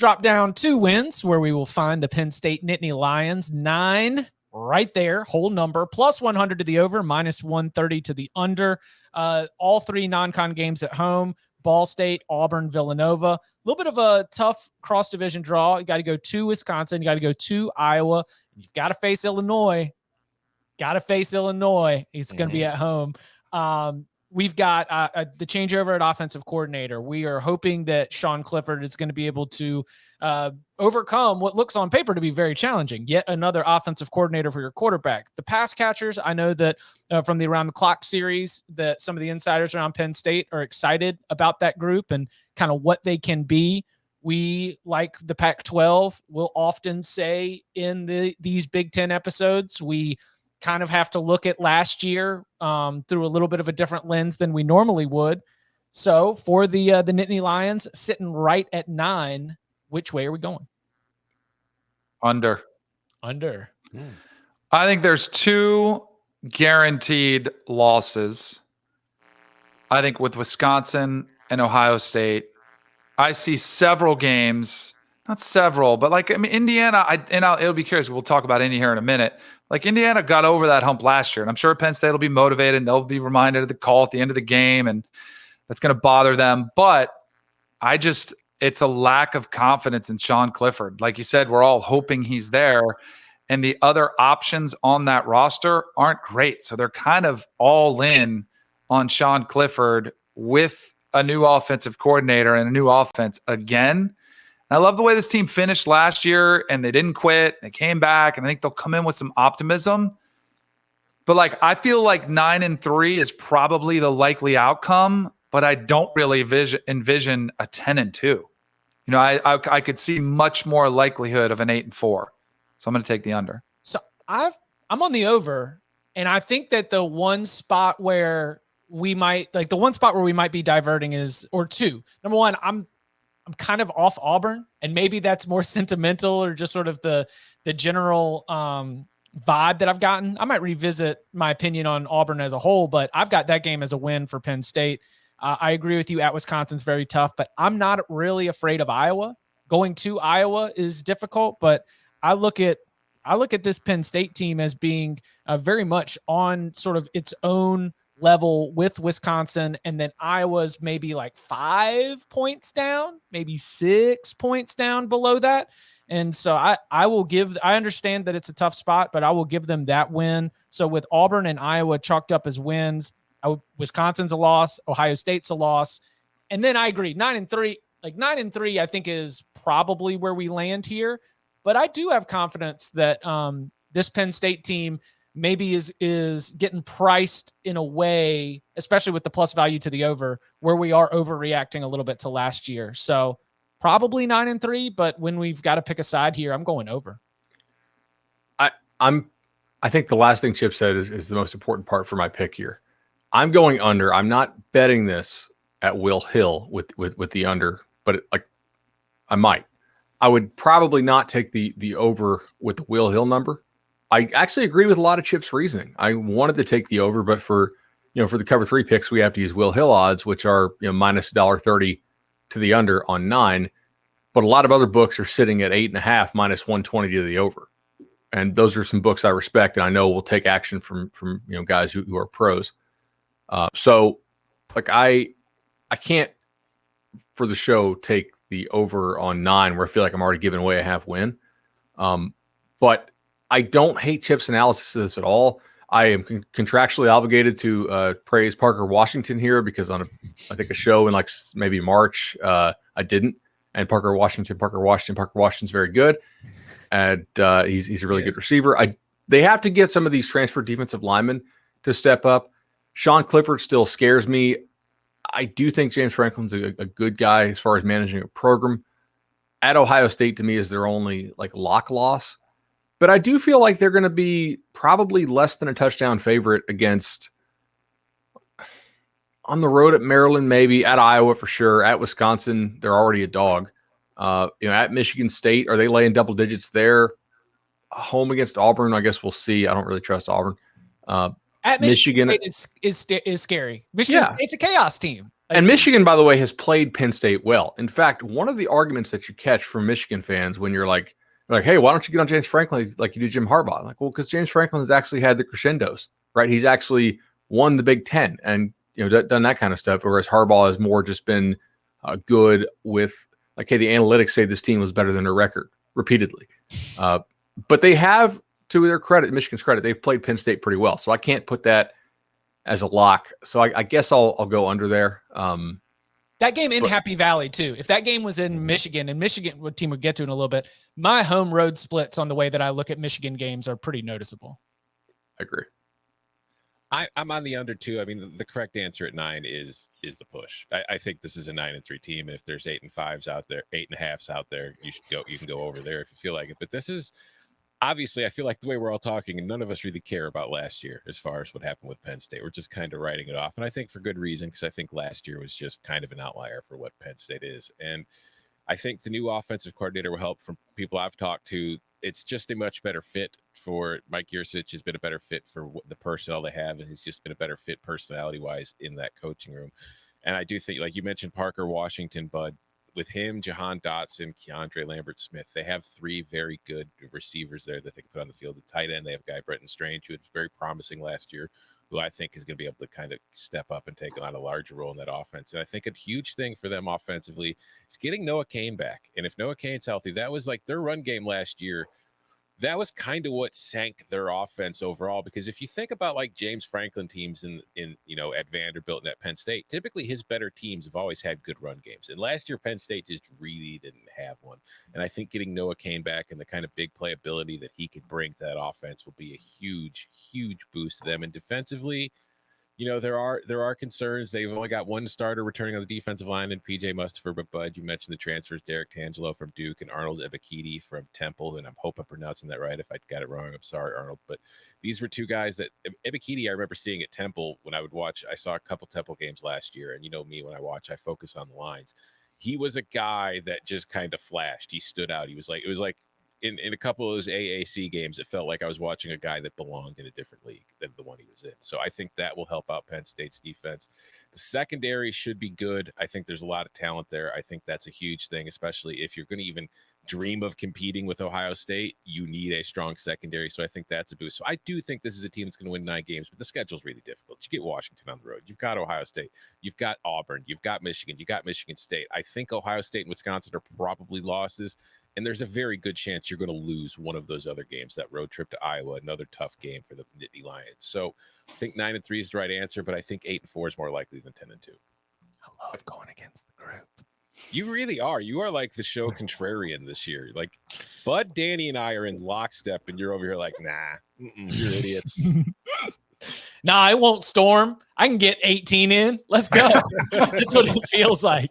Drop down 2 wins where we will find the Penn State Nittany Lions. 9 right there, whole number, plus 100 to the over, minus 130 to the under. All 3 non-con games at home: Ball State, Auburn, Villanova. A little bit of a tough cross-division draw. You got to go to Wisconsin. You got to go to Iowa. You've got to face Illinois. He's going to be at home. We've got the changeover at offensive coordinator. We are hoping that Sean Clifford is going to be able to overcome what looks on paper to be very challenging. Yet another offensive coordinator for your quarterback. The pass catchers, I know that from the Around the Clock series, that some of the insiders around Penn State are excited about that group and kind of what they can be. We, like the Pac-12, will often say in these Big Ten episodes, we kind of have to look at last year through a little bit of a different lens than we normally would. So for the Nittany Lions sitting right at 9, which way are we going? Under. I think there's 2 guaranteed losses. I think with Wisconsin and Ohio State, I see several games, not several, but Indiana, it'll be curious. We'll talk about Indy here in a minute. Like, Indiana got over that hump last year, and I'm sure Penn State will be motivated and they'll be reminded of the call at the end of the game, and that's going to bother them. But it's a lack of confidence in Sean Clifford. Like you said, we're all hoping he's there, and the other options on that roster aren't great. So they're kind of all in on Sean Clifford with a new offensive coordinator and a new offense again. I love the way this team finished last year, and they didn't quit. They came back, and I think they'll come in with some optimism. But I feel like 9-3 is probably the likely outcome, but I don't really envision a 10-2. I could see much more likelihood of an 8-4. So I'm going to take the under. So I'm on the over, and I think that the one spot where we might be diverting is, or 2. Number 1, I'm kind of off Auburn, and maybe that's more sentimental or just sort of the general vibe that I've gotten. I might revisit my opinion on Auburn as a whole, but I've got that game as a win for Penn State. I agree with you. At Wisconsin's very tough, but I'm not really afraid of Iowa. Going to Iowa is difficult, but I look at this Penn State team as being very much on sort of its own level with Wisconsin, and then Iowa's maybe 5 points down, maybe 6 points down below that. And so I understand that it's a tough spot, but I will give them that win. So with Auburn and Iowa chalked up as wins, Wisconsin's a loss, Ohio State's a loss. And then I agree, 9-3, 9-3, I think is probably where we land here. But I do have confidence that this Penn State team maybe is getting priced in a way, especially with the plus value to the over, where we are overreacting a little bit to last year. So probably 9-3, but when we've got to pick a side here, I'm going over. I think the last thing Chip said is the most important part for my pick here. I'm going under. I'm not betting this at Will Hill with the under, but I might. I would probably not take the over with the Will Hill number. I actually agree with a lot of Chip's reasoning. I wanted to take the over, but for the cover 3 picks, we have to use Will Hill odds, which are minus $1.30 to the under on 9. But a lot of other books are sitting at 8.5 minus 120 to the over, and those are some books I respect, and I know will take action from guys who are pros. So I can't for the show take the over on 9 where I feel like I'm already giving away a half win. But I don't hate Chip's analysis of this at all. I am contractually obligated to praise Parker Washington here because on a show in maybe March, I didn't. And Parker Washington's very good. And he's a really good receiver. They have to get some of these transfer defensive linemen to step up. Sean Clifford still scares me. I do think James Franklin's a good guy as far as managing a program. At Ohio State, to me, is their only lock loss. But I do feel like they're going to be probably less than a touchdown favorite against on the road at Maryland, maybe at Iowa for sure. At Wisconsin, they're already a dog. At Michigan State, are they laying double digits there? Home against Auburn, I guess we'll see. I don't really trust Auburn. At Michigan State is scary. Michigan State's a chaos team. And Michigan, by the way, has played Penn State well. In fact, one of the arguments that you catch from Michigan fans when you're like, hey, why don't you get on James Franklin like you do Jim Harbaugh? I'm like, well, because James Franklin has actually had the crescendos, right? He's actually won the Big Ten and done that kind of stuff. Whereas Harbaugh has more just been good with like, hey, the analytics say this team was better than their record repeatedly. But they have, to their credit, Michigan's credit, they've played Penn State pretty well. So I can't put that as a lock. So I guess I'll go under there. That game in Happy Valley too. If that game was in Michigan, and Michigan, what team would get to in a little bit, my home road splits on the way that I look at Michigan games are pretty noticeable. I agree. I'm on the under too. I mean, the correct answer at 9 is the push. I think this is a 9-3 team. And if there's 8 and 5s out there, 8.5s out there, you can go over there if you feel like it. But this is obviously, I feel like the way we're all talking, and none of us really care about last year as far as what happened with Penn State. We're just kind of writing it off. And I think for good reason, because I think last year was just kind of an outlier for what Penn State is. And I think the new offensive coordinator will help. From people I've talked to, it's just a much better fit for Mike Yurcich. Has been a better fit for the personnel they have, and he's just been a better fit personality-wise in that coaching room. And I do think, like you mentioned, Parker Washington, Bud, with him, Jahan Dotson, Keandre Lambert-Smith, they have 3 very good receivers there that they can put on the field. The tight end, they have a guy, Brenton Strange, who was very promising last year, who I think is going to be able to kind of step up and take on a larger role in that offense. And I think a huge thing for them offensively is getting Noah Cain back. And if Noah Cain's healthy, that was like their run game last year. That was kind of what sank their offense overall, because if you think about like James Franklin teams in at Vanderbilt and at Penn State, typically his better teams have always had good run games. And last year, Penn State just really didn't have one. And I think getting Noah Cain back and the kind of big playability that he could bring to that offense will be a huge, huge boost to them. And defensively, there are concerns. They've only got one starter returning on the defensive line, and PJ Mustipher. But Bud, you mentioned the transfers: Derek Tangelo from Duke and Arnold Ebiketie from Temple. And I hope I'm pronouncing that right. If I got it wrong, I'm sorry, Arnold. But these were 2 guys that Ebiketie I remember seeing at Temple when I would watch. I saw a couple Temple games last year, and me, when I watch, I focus on the lines. He was a guy that just kind of flashed. He stood out. It was like. In a couple of those AAC games, it felt like I was watching a guy that belonged in a different league than the one he was in. So I think that will help out Penn State's defense. The secondary should be good. I think there's a lot of talent there. I think that's a huge thing, especially if you're going to even dream of competing with Ohio State. You need a strong secondary. So I think that's a boost. So I do think this is a team that's going to win 9 games, but the schedule's really difficult. You get Washington on the road. You've got Ohio State. You've got Auburn. You've got Michigan. You've got Michigan State. I think Ohio State and Wisconsin are probably losses. And there's a very good chance you're going to love one of those other games. That road trip to Iowa, another tough game for the Nittany Lions. So I think 9-3 is the right answer, but I think 8-4 is more likely than 10-2. I love going against the group. You really are. You are like the show contrarian this year. Like Bud, Danny, and I are in lockstep, and you're over here like, nah, you're idiots. Nah, it won't storm. I can get 18 in. Let's go. That's what it feels like.